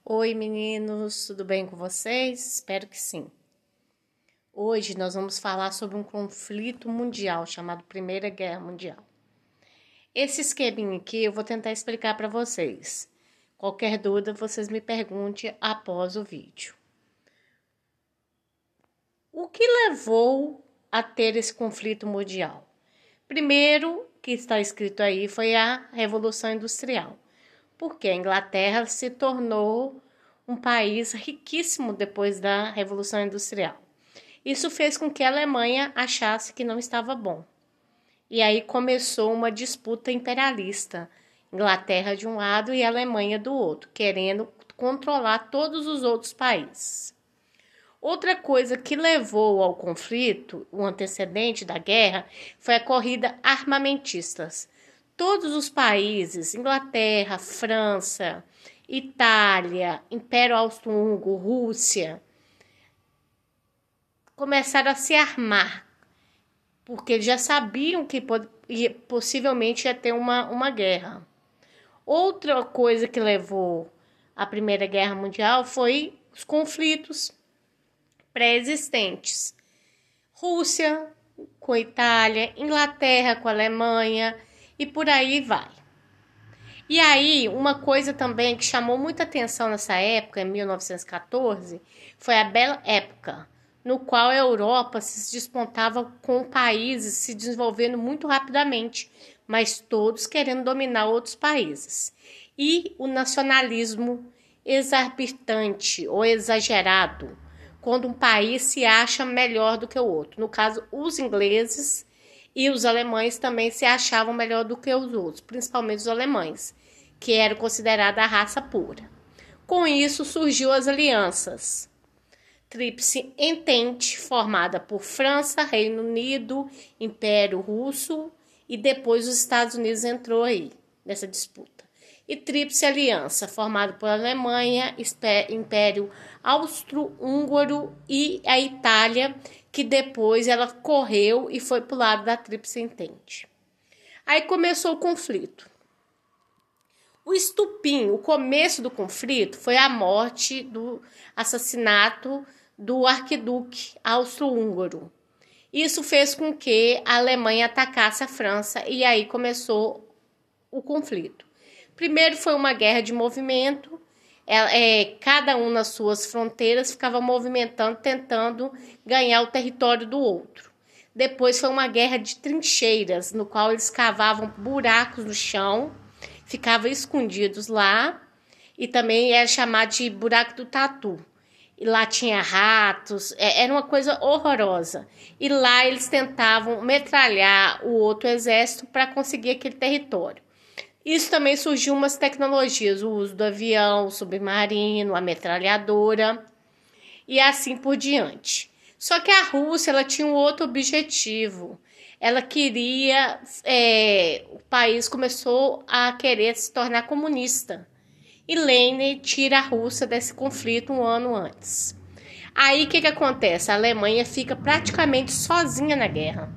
Oi meninos, tudo bem com vocês? Espero que sim. Hoje nós vamos falar sobre um conflito mundial chamado Primeira Guerra Mundial. Esse esqueminha aqui eu vou tentar explicar para vocês. Qualquer dúvida vocês me perguntem após o vídeo. O que levou a ter esse conflito mundial? Primeiro, que está escrito aí, foi a Revolução Industrial. Porque a Inglaterra se tornou um país riquíssimo depois da Revolução Industrial. Isso fez com que a Alemanha achasse que não estava bom. E aí começou uma disputa imperialista, Inglaterra de um lado e Alemanha do outro, querendo controlar todos os outros países. Outra coisa que levou ao conflito, o antecedente da guerra, foi a corrida armamentistas. Todos os países, Inglaterra, França, Itália, Império Austro-Húngaro, Rússia, começaram a se armar, porque eles já sabiam que possivelmente ia ter uma guerra. Outra coisa que levou à Primeira Guerra Mundial foi os conflitos pré-existentes. Rússia com a Itália, Inglaterra com a Alemanha e por aí vai. E aí, uma coisa também que chamou muita atenção nessa época, em 1914, foi a Bela Época, no qual a Europa se despontava com países se desenvolvendo muito rapidamente, mas todos querendo dominar outros países. E o nacionalismo exorbitante ou exagerado, quando um país se acha melhor do que o outro. No caso, os ingleses e os alemães também se achavam melhor do que os outros, principalmente os alemães, que eram considerados a raça pura. Com isso, surgiu as alianças. Tríplice Entente, formada por França, Reino Unido, Império Russo e depois os Estados Unidos entrou aí nessa disputa. E Tríplice Aliança, formada por Alemanha, Império Austro-Húngaro e a Itália, que depois ela correu e foi para o lado da Tríplice Entente. Aí começou o conflito. O estupim, o começo do conflito, foi a morte do assassinato do arquiduque austro-húngaro. Isso fez com que a Alemanha atacasse a França e aí começou o conflito. Primeiro foi uma guerra de movimento, cada um nas suas fronteiras ficava movimentando, tentando ganhar o território do outro. Depois foi uma guerra de trincheiras, no qual eles cavavam buracos no chão, ficavam escondidos lá, e também era chamado de buraco do tatu. E lá tinha ratos, era uma coisa horrorosa. E lá eles tentavam metralhar o outro exército para conseguir aquele território. Isso também surgiu umas tecnologias, o uso do avião, submarino, a metralhadora e assim por diante. Só que a Rússia ela tinha um outro objetivo. Ela queria, o país começou a querer se tornar comunista. E Lenin tira a Rússia desse conflito um ano antes. Aí o que acontece? A Alemanha fica praticamente sozinha na guerra.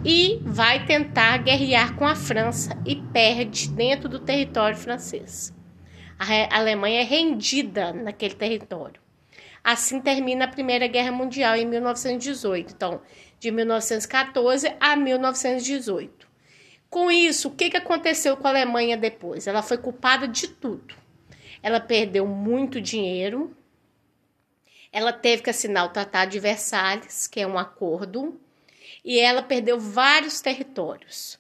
E vai tentar guerrear com a França e perde dentro do território francês. A Alemanha é rendida naquele território. Assim termina a Primeira Guerra Mundial em 1918. Então, de 1914 a 1918. Com isso, o que aconteceu com a Alemanha depois? Ela foi culpada de tudo. Ela perdeu muito dinheiro. Ela teve que assinar o Tratado de Versalhes, que é um acordo. E ela perdeu vários territórios.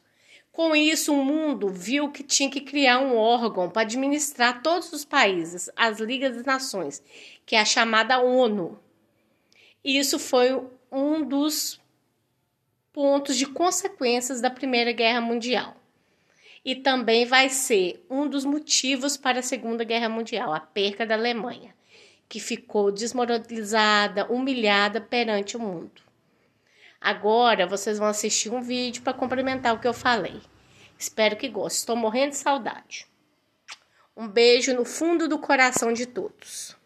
Com isso, o mundo viu que tinha que criar um órgão para administrar todos os países, as Ligas das Nações, que é a chamada ONU. E isso foi um dos pontos de consequências da Primeira Guerra Mundial. E também vai ser um dos motivos para a Segunda Guerra Mundial, a perca da Alemanha, que ficou desmoralizada, humilhada perante o mundo. Agora vocês vão assistir um vídeo para complementar o que eu falei. Espero que gostem. Estou morrendo de saudade. Um beijo no fundo do coração de todos.